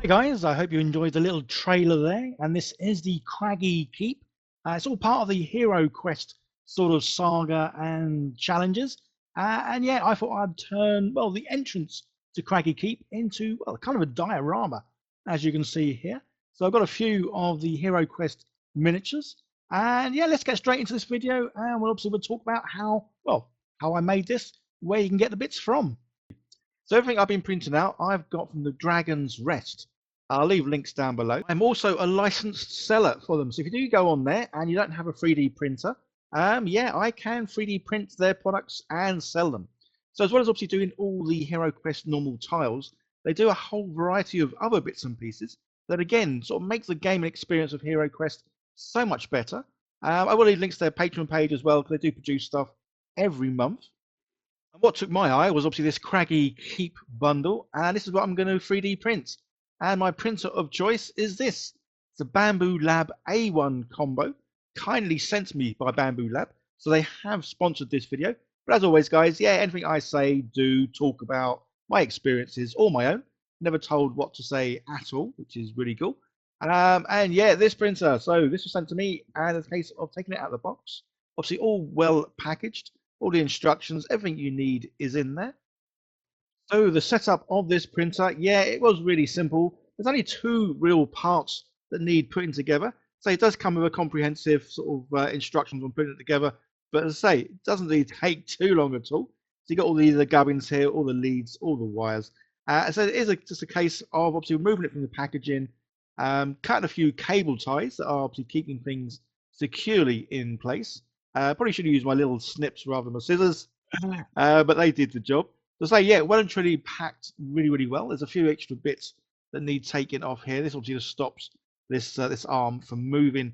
Hey guys, I hope you enjoyed the little trailer there, and this is the Craggy Keep. It's all part of the HeroQuest sort of saga and challenges. And yeah, I thought I'd turn, well, the entrance to Craggy Keep into, well, kind of a diorama, as you can see here. So I've got a few of the HeroQuest miniatures. And yeah, let's get straight into this video, and we'll talk about how, well, how I made this, where you can get the bits from. So everything I've been printing out, I've got from the Dragon's Rest. I'll leave links down below. I'm also a licensed seller for them. So if you do go on there and you don't have a 3D printer, yeah, I can 3D print their products and sell them. So as well as obviously doing all the HeroQuest normal tiles, they do a whole variety of other bits and pieces that again sort of makes the gaming experience of HeroQuest so much better. I will leave links to their Patreon page as well, because they do produce stuff every month. And what took my eye was obviously this Craggy Keep bundle, and this is what I'm going to 3D print. And my printer of choice is this. It's a Bambu Lab A1 combo, kindly sent me by Bambu Lab. So they have sponsored this video. But as always, guys, yeah, anything I say, do talk about my experiences or my own. Never told what to say at all, which is really cool. And yeah, this printer. So this was sent to me, and it's a case of taking it out of the box. Obviously, all well packaged. All the instructions, everything you need is in there. So the setup of this printer, yeah, it was really simple. There's only two real parts that need putting together. So it does come with a comprehensive sort of instructions on putting it together. But as I say, it doesn't really take too long at all. So you got all the gubbins here, all the leads, all the wires. So it is just a case of obviously removing it from the packaging, cutting a few cable ties that are obviously keeping things securely in place. Probably should have used my little snips rather than my scissors, but they did the job. So say, yeah, well and truly packed really, really well. There's a few extra bits that need taking off here. This obviously just stops this this arm from moving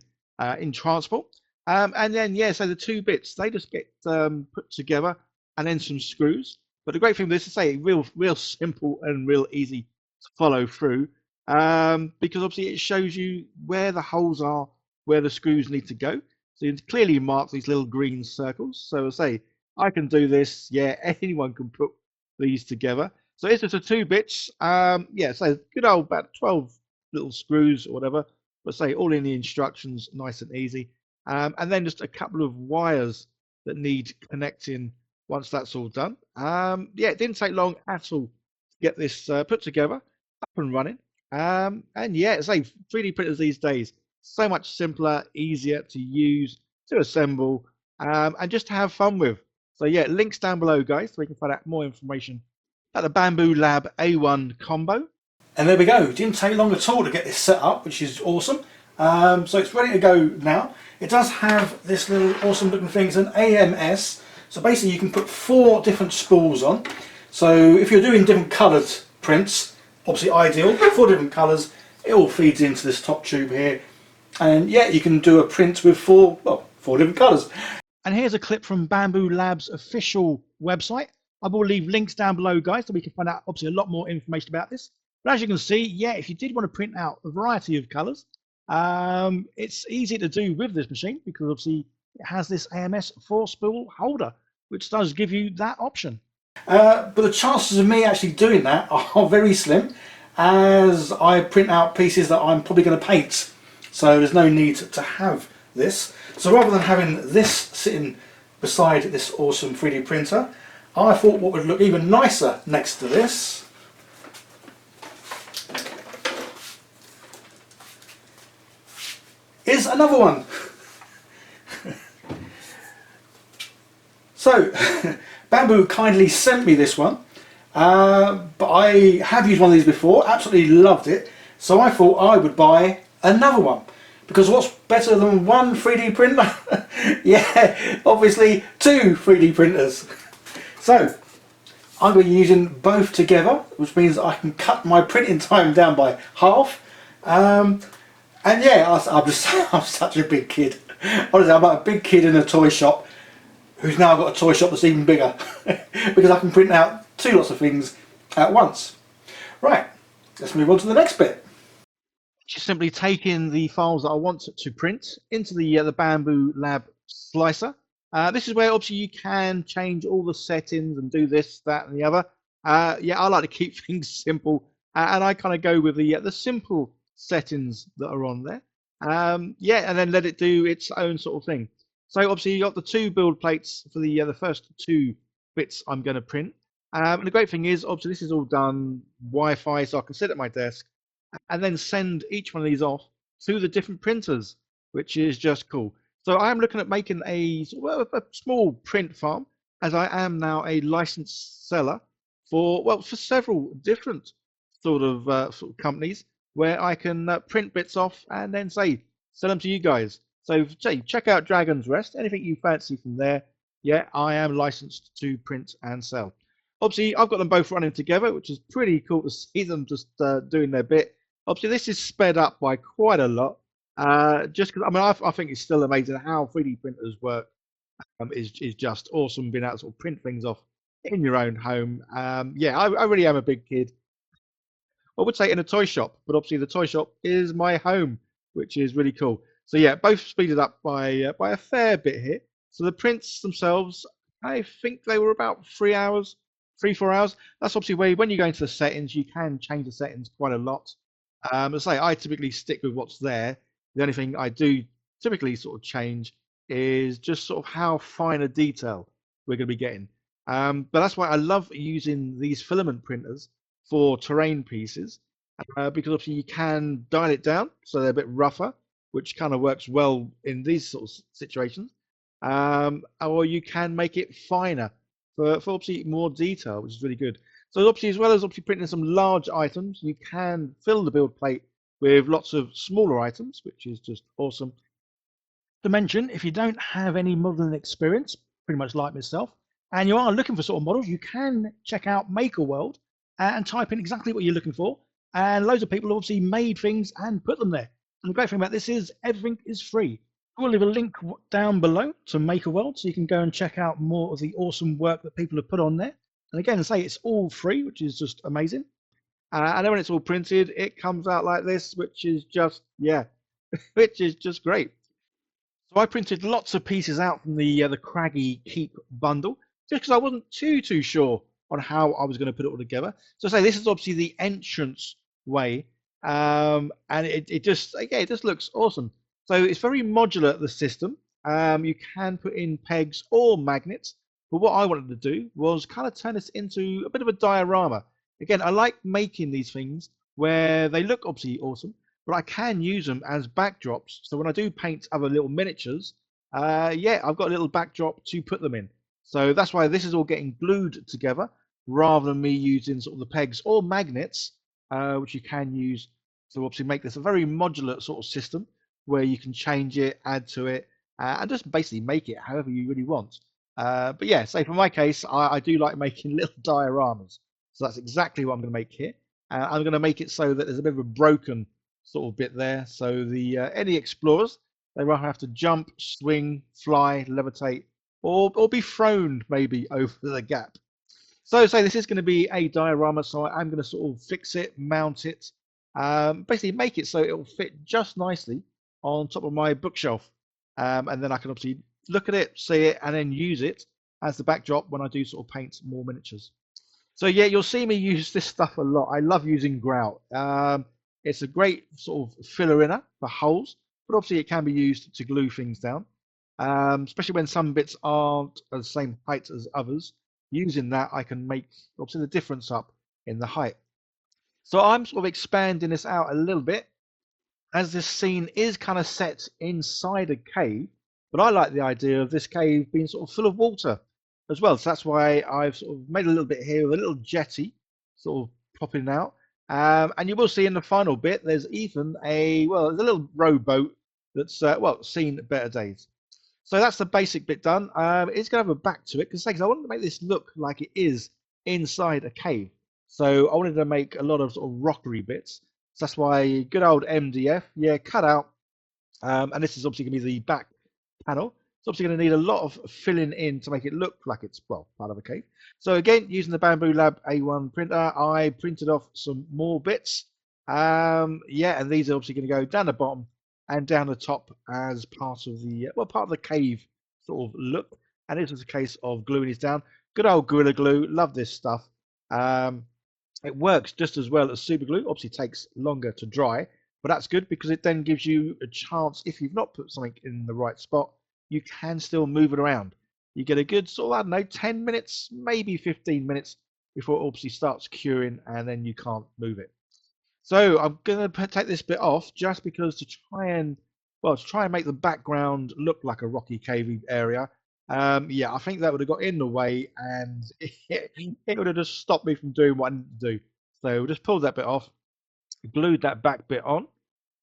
in transport. And then, yeah, so the two bits, they just get put together, and then some screws. But the great thing with this is, say, real simple and real easy to follow through, because obviously it shows you where the holes are, where the screws need to go. So you can clearly mark these little green circles. So I say, I can do this. Yeah, anyone can put these together. So it's just the two bits. Yeah, so good old about 12 little screws or whatever. But say all in the instructions, nice and easy. And then just a couple of wires that need connecting once that's all done. Yeah, it didn't take long at all to get this put together, up and running. And yeah, say 3D printers these days, so much simpler, easier to use, to assemble, and just to have fun with. So yeah, links down below, guys, so you can find out more information about the Bambu Lab A1 combo. And there we go. It didn't take long at all to get this set up, which is awesome. So it's ready to go now. It does have this little awesome looking thing. It's an AMS. So basically you can put 4 different spools on. So if you're doing different coloured prints, obviously ideal, 4 different colours, it all feeds into this top tube here. And yeah, you can do a print with 4 different colours. And here's a clip from Bambu Lab's official website. I will leave links down below, guys, so we can find out obviously a lot more information about this. But as you can see, yeah, if you did want to print out a variety of colours, it's easy to do with this machine, because obviously it has this AMS 4-spool holder, which does give you that option. But the chances of me actually doing that are very slim, as I print out pieces that I'm probably going to paint. So there's no need to have this. So rather than having this sitting beside this awesome 3D printer, I thought what would look even nicer next to this is another one. So Bambu kindly sent me this one, but I have used one of these before, absolutely loved it. So I thought I would buy another one, because what's better than one 3D printer? Yeah, obviously 2 3D printers. So I'm going to be using both together, which means I can cut my printing time down by half. And yeah, I'm such a big kid. Honestly, I'm like a big kid in a toy shop who's now got a toy shop that's even bigger, because I can print out 2 lots of things at once. Right, let's move on to the next bit. Just simply taking the files that I want to print into the Bambu Lab slicer. This is where obviously you can change all the settings and do this, that and the other. Yeah, I like to keep things simple and I kind of go with the simple settings that are on there. Yeah, and then let it do its own sort of thing. So obviously you got the two build plates for the first two bits I'm going to print. And the great thing is, obviously, this is all done Wi-Fi, so I can sit at my desk and then send each one of these off to the different printers, which is just cool. So I am looking at making a small print farm, as I am now a licensed seller for several different sort of companies where I can print bits off and then say sell them to you guys. So say check out Dragon's Rest, anything you fancy from there. Yeah, I am licensed to print and sell. Obviously, I've got them both running together, which is pretty cool to see them just doing their bit. Obviously, this is sped up by quite a lot. Just because I think it's still amazing how 3D printers work. Is just awesome being able to sort of print things off in your own home. Yeah, I really am a big kid. I would say in a toy shop, but obviously the toy shop is my home, which is really cool. So yeah, both speeded up by a fair bit here. So the prints themselves, I think they were about 3 hours, 4 hours. That's obviously where when you go into the settings, you can change the settings quite a lot. As I say, I typically stick with what's there. The only thing I do typically sort of change is just sort of how fine a detail we're going to be getting. But that's why I love using these filament printers for terrain pieces, because obviously you can dial it down so they're a bit rougher, which kind of works well in these sort of situations. Or you can make it finer for obviously more detail, which is really good. So obviously, as well as obviously printing some large items, you can fill the build plate with lots of smaller items, which is just awesome. To mention, if you don't have any modeling experience, pretty much like myself, and you are looking for sort of models, you can check out Maker World and type in exactly what you're looking for. And loads of people obviously made things and put them there. And the great thing about this is everything is free. We'll leave a link down below to Maker World so you can go and check out more of the awesome work that people have put on there. And again, say it's all free, which is just amazing. And then when it's all printed, it comes out like this, which is just, yeah, which is just great. So I printed lots of pieces out from the Craggy Keep bundle, just because I wasn't too sure on how I was going to put it all together. So I say this is obviously the entrance way, and it just again it just looks awesome. So it's very modular, the system. You can put in pegs or magnets, but what I wanted to do was kind of turn this into a bit of a diorama. Again, I like making these things where they look obviously awesome, but I can use them as backdrops. So when I do paint other little miniatures, yeah, I've got a little backdrop to put them in. So that's why this is all getting glued together rather than me using sort of the pegs or magnets, which you can use to obviously make this a very modular sort of system where you can change it, add to it, and just basically make it however you really want. But yeah, say for my case, I do like making little dioramas. So that's exactly what I'm going to make here. I'm going to make it so that there's a bit of a broken sort of bit there. So the any explorers, they will have to jump, swing, fly, levitate, or be thrown maybe over the gap. So say this is going to be a diorama, so I'm going to sort of fix it, mount it, basically make it so it will fit just nicely on top of my bookshelf. And then I can obviously look at it, see it, and then use it as the backdrop when I do sort of paint more miniatures. So yeah, you'll see me use this stuff a lot. I love using grout. It's a great sort of filler inner for holes, but obviously it can be used to glue things down, especially when some bits aren't the same height as others. Using that, I can make obviously the difference up in the height. So I'm sort of expanding this out a little bit as this scene is kind of set inside a cave, but I like the idea of this cave being sort of full of water as well. So that's why I've sort of made a little bit here with a little jetty sort of popping out. And you will see in the final bit, there's even there's a little rowboat that's, seen better days. So that's the basic bit done. It's going to have a back to it because I wanted to make this look like it is inside a cave. So I wanted to make a lot of sort of rockery bits. So that's why good old MDF, yeah, cut out. And this is obviously going to be the back panel. It's obviously going to need a lot of filling in to make it look like it's, well, part of a cave. So again, using the Bambu Lab A1 printer, I printed off some more bits. Yeah, and these are obviously going to go down the bottom and down the top as part of the cave sort of look. And this is a case of gluing this down. Good old Gorilla Glue, love this stuff. It works just as well as super glue. Obviously, takes longer to dry, but that's good because it then gives you a chance. If you've not put something in the right spot, you can still move it around. You get a good sort of, I don't know, 10 minutes, maybe 15 minutes before it obviously starts curing, and then you can't move it. So I'm gonna take this bit off just because to try and make the background look like a rocky, cavey area. Yeah, I think that would have got in the way, and it would have just stopped me from doing what I need to do. So we'll just pull that bit off, glued that back bit on,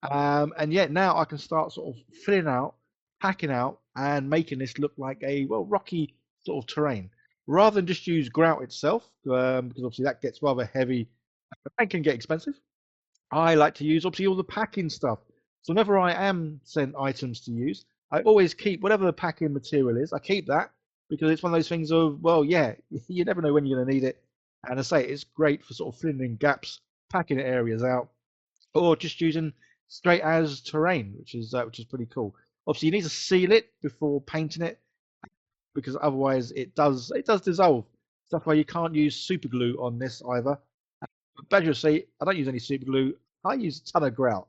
and yeah, now I can start sort of filling out, packing out, and making this look like a rocky sort of terrain, rather than just use grout itself, because obviously that gets rather heavy and can get expensive. I like to use obviously all the packing stuff. So whenever I am sent items to use, I always keep whatever the packing material is. I keep that because it's one of those things of, well, yeah, you never know when you're going to need it. And I say it's great for sort of filling in gaps, packing areas out, or just using straight as terrain, which is pretty cool. Obviously, you need to seal it before painting it because otherwise it does dissolve. So that's why you can't use super glue on this either. But as you'll see, I don't use any super glue. I use a ton of grout.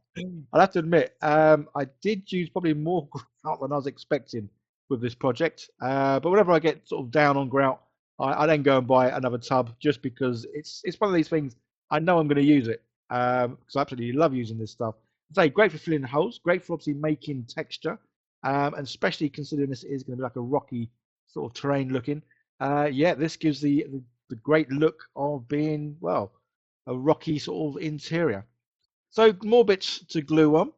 I'll have to admit, I did use probably more grout than I was expecting with this project. But whenever I get sort of down on grout, I then go and buy another tub just because it's one of these things I know I'm going to use it. Because I absolutely love using this stuff. Say great for filling holes, great for obviously making texture, and especially considering this is going to be like a rocky sort of terrain looking. Yeah, this gives the great look of being a rocky sort of interior. So more bits to glue on,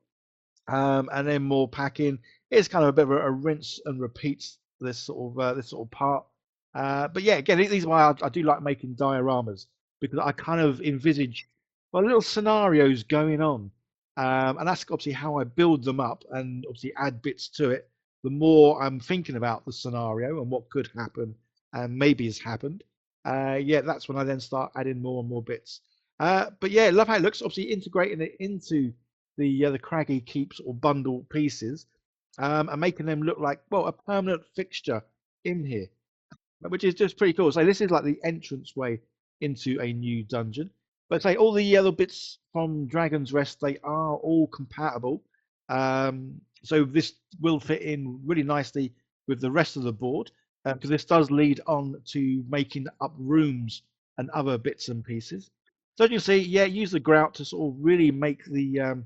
and then more packing. It's kind of a bit of a rinse and repeat this sort of part. But yeah, again, these are why I do like making dioramas because I kind of envisage little scenarios going on, and that's obviously how I build them up and obviously add bits to it. The more I'm thinking about the scenario and what could happen and maybe has happened, yeah, that's when I then start adding more and more bits. But yeah, love how it looks. Obviously, integrating it into the Craggy keeps or bundle pieces, and making them look like a permanent fixture in here, which is just pretty cool. So this is like the entrance way into a new dungeon. But say all the other bits from Dragon's Rest, they are all compatible. So this will fit in really nicely with the rest of the board because this does lead on to making up rooms and other bits and pieces. So as you can see, yeah, use the grout to sort of really make the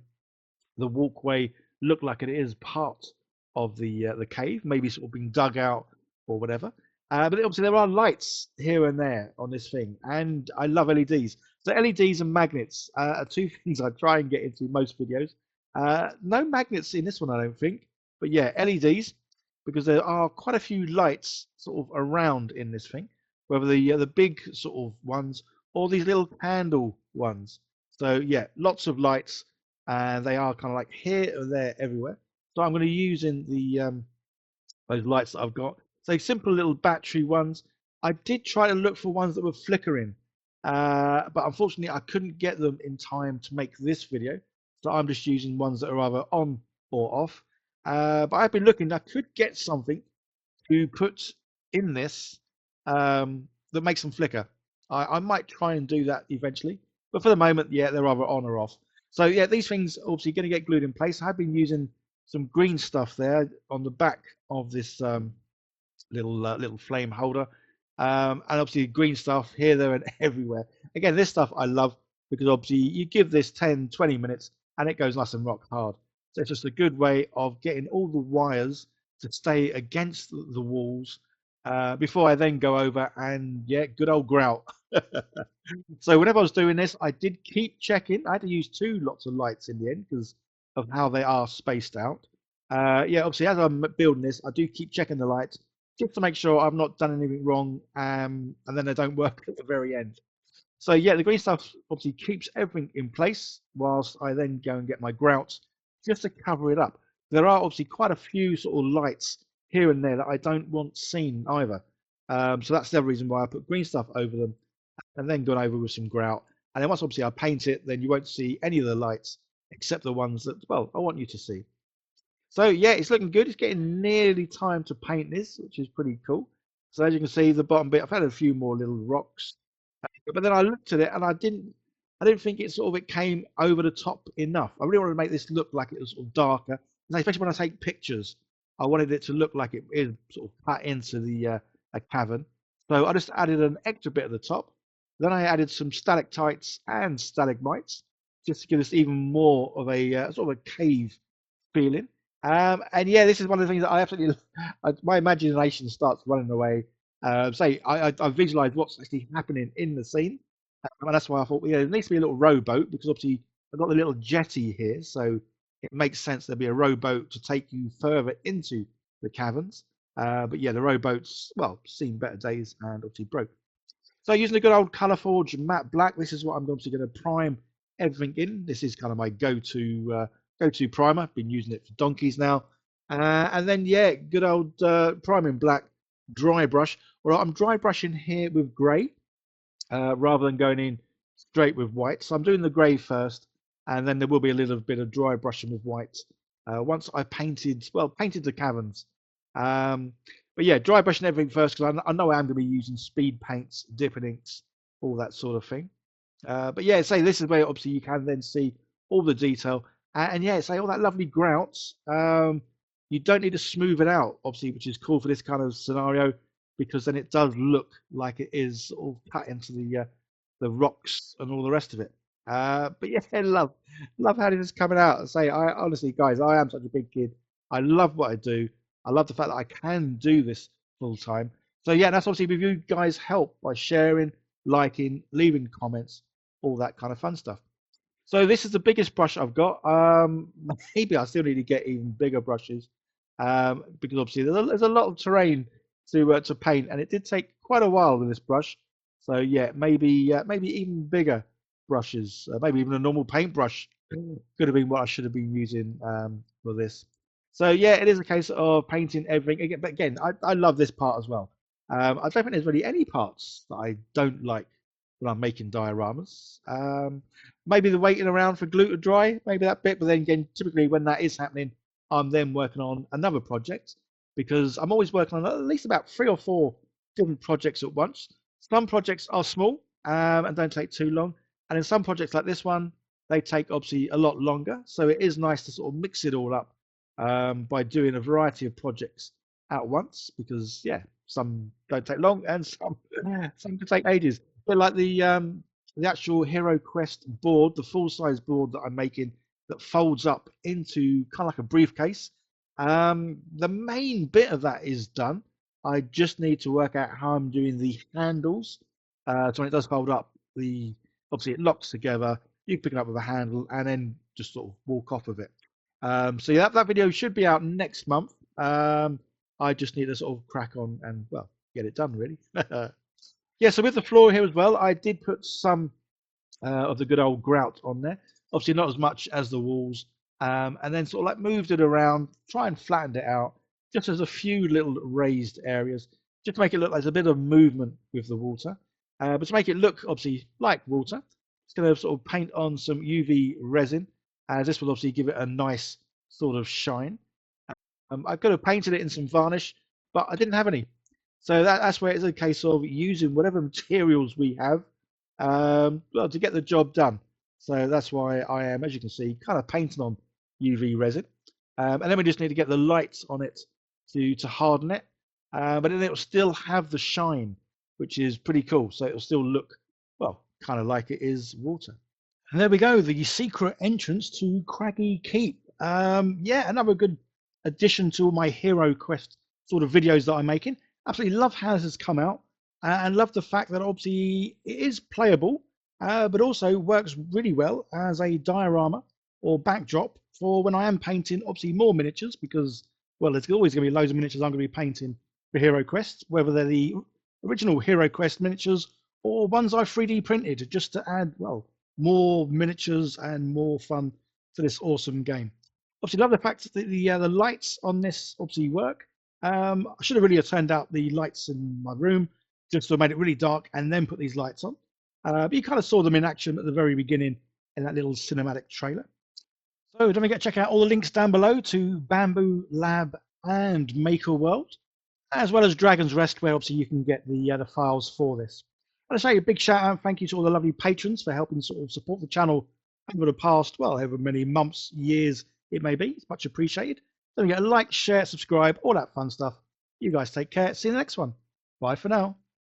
walkway look like it is part of the cave, maybe sort of being dug out or whatever. But obviously there are lights here and there on this thing, and I love LEDs. So LEDs and magnets are two things I try and get into most videos. No magnets in this one, I don't think, but yeah, LEDs because there are quite a few lights sort of around in this thing, whether the big sort of ones or these little candle ones. So yeah, lots of lights and they are kind of like here and there everywhere. So I'm going to use in the those lights that I've got. So simple little battery ones. I did try to look for ones that were flickering, but unfortunately I couldn't get them in time to make this video. So I'm just using ones that are either on or off. But I've been looking. I could get something to put in this that makes them flicker. I might try and do that eventually, but for the moment, yeah, they're either on or off. So yeah, these things obviously going to get glued in place. I've been using some green stuff there on the back of this little flame holder, and obviously green stuff here, there, and everywhere. Again, this stuff I love because obviously you give this 10, 20 minutes and it goes nice and rock hard. So it's just a good way of getting all the wires to stay against the walls before I then go over and yeah, good old grout. So whenever I was doing this, I did keep checking. I had to use two lots of lights in the end because of how they are spaced out. Yeah, obviously as I'm building this, I do keep checking the lights just to make sure I've not done anything wrong, and then they don't work at the very end. So yeah, the green stuff obviously keeps everything in place whilst I then go and get my grout just to cover it up. There are obviously quite a few sort of lights here and there that I don't want seen either. So that's the other reason why I put green stuff over them and then gone over with some grout. And then once obviously I paint it, then you won't see any of the lights except the ones that, I want you to see. So yeah, it's looking good. It's getting nearly time to paint this, which is pretty cool. So as you can see, the bottom bit, I've had a few more little rocks But then I looked at it and I didn't think it came over the top enough. I really wanted to make this look like it was sort of darker, and especially when I take pictures. I wanted it to look like it is sort of cut into the a cavern. So I just added an extra bit at the top. Then I added some stalactites and stalagmites just to give us even more of a sort of a cave feeling. And yeah, this is one of the things that I absolutely, my imagination starts running away. I visualize what's actually happening in the scene, and that's why I thought, yeah, there needs to be a little rowboat because obviously I've got the little jetty here, so it makes sense there'd be a rowboat to take you further into the caverns. But yeah, the rowboats, well, seen better days and obviously broke. So using the good old Colourforge matte black, this is what I'm obviously going to prime everything in. This is kind of my go-to primer. Been using it for donkeys now. And then yeah, good old priming black dry brush. Well, I'm dry brushing here with grey rather than going in straight with white. So I'm doing the grey first, and then there will be a little bit of dry brushing with white once I painted the caverns. Um, but yeah, dry brushing everything first because I know I'm going to be using speed paints, dipping inks, all that sort of thing. But yeah, say this is where obviously you can then see all the detail, and yeah, say all that lovely grout. You don't need to smooth it out, obviously, which is cool for this kind of scenario because then it does look like it is all cut into the rocks and all the rest of it. But yeah, love how this is coming out. I say, I honestly, guys, I am such a big kid. I love what I do. I love the fact that I can do this full time. So yeah, that's obviously with you guys' help by sharing, liking, leaving comments, all that kind of fun stuff. So this is the biggest brush I've got. Maybe I still need to get even bigger brushes because obviously there's a lot of terrain to paint, and it did take quite a while with this brush. So yeah, maybe even bigger brushes, maybe even a normal paintbrush could have been what I should have been using for this. So yeah, it is a case of painting everything again. But again, I love this part as well. I don't think there's really any parts that I don't like when I'm making dioramas. Maybe the waiting around for glue to dry, maybe that bit. But then again, typically when that is happening, I'm then working on another project because I'm always working on at least about 3 or 4 different projects at once. Some projects are small and don't take too long, and in some projects like this one, they take obviously a lot longer. So it is nice to sort of mix it all up by doing a variety of projects at once because yeah, some don't take long and some can take ages. But like the actual HeroQuest board, the full size board that I'm making that folds up into kind of like a briefcase. The main bit of that is done. I just need to work out how I'm doing the handles. So when it does fold up, the obviously it locks together. You can pick it up with a handle and then just sort of walk off of it. So yeah, that video should be out next month. I just need to sort of crack on and well get it done really. Yeah, so with the floor here as well, I did put some of the good old grout on there. Obviously not as much as the walls, and then sort of like moved it around, try and flattened it out, just as a few little raised areas, just to make it look like there's a bit of movement with the water. But to make it look obviously like water, it's going to sort of paint on some UV resin, as this will obviously give it a nice sort of shine. I could have painted it in some varnish, but I didn't have any. So that's where it's a case of using whatever materials we have well, to get the job done. So that's why I am, as you can see, kind of painting on UV resin. And then we just need to get the lights on it to harden it. But then it will still have the shine, which is pretty cool. So it will still look, well, kind of like it is water. And there we go, the secret entrance to Craggy Keep. Yeah, another good addition to all my HeroQuest sort of videos that I'm making. Absolutely love how this has come out and love the fact that obviously it is playable, but also works really well as a diorama or backdrop for when I am painting obviously more miniatures because, well, there's always going to be loads of miniatures I'm going to be painting for HeroQuest, whether they're the original HeroQuest miniatures or ones I've 3D printed just to add, well, more miniatures and more fun to this awesome game. Obviously, love the fact that the lights on this obviously work. I should have really turned out the lights in my room just to have made it really dark and then put these lights on. But you kind of saw them in action at the very beginning in that little cinematic trailer. So don't forget to check out all the links down below to Bambu Lab and Maker World, as well as Dragon's Rest, where obviously you can get the files for this. I say a big shout out and thank you to all the lovely patrons for helping sort of support the channel over the past, well, however many months, years it may be. It's much appreciated. Don't forget to like, share, subscribe, all that fun stuff. You guys take care. See you in the next one. Bye for now.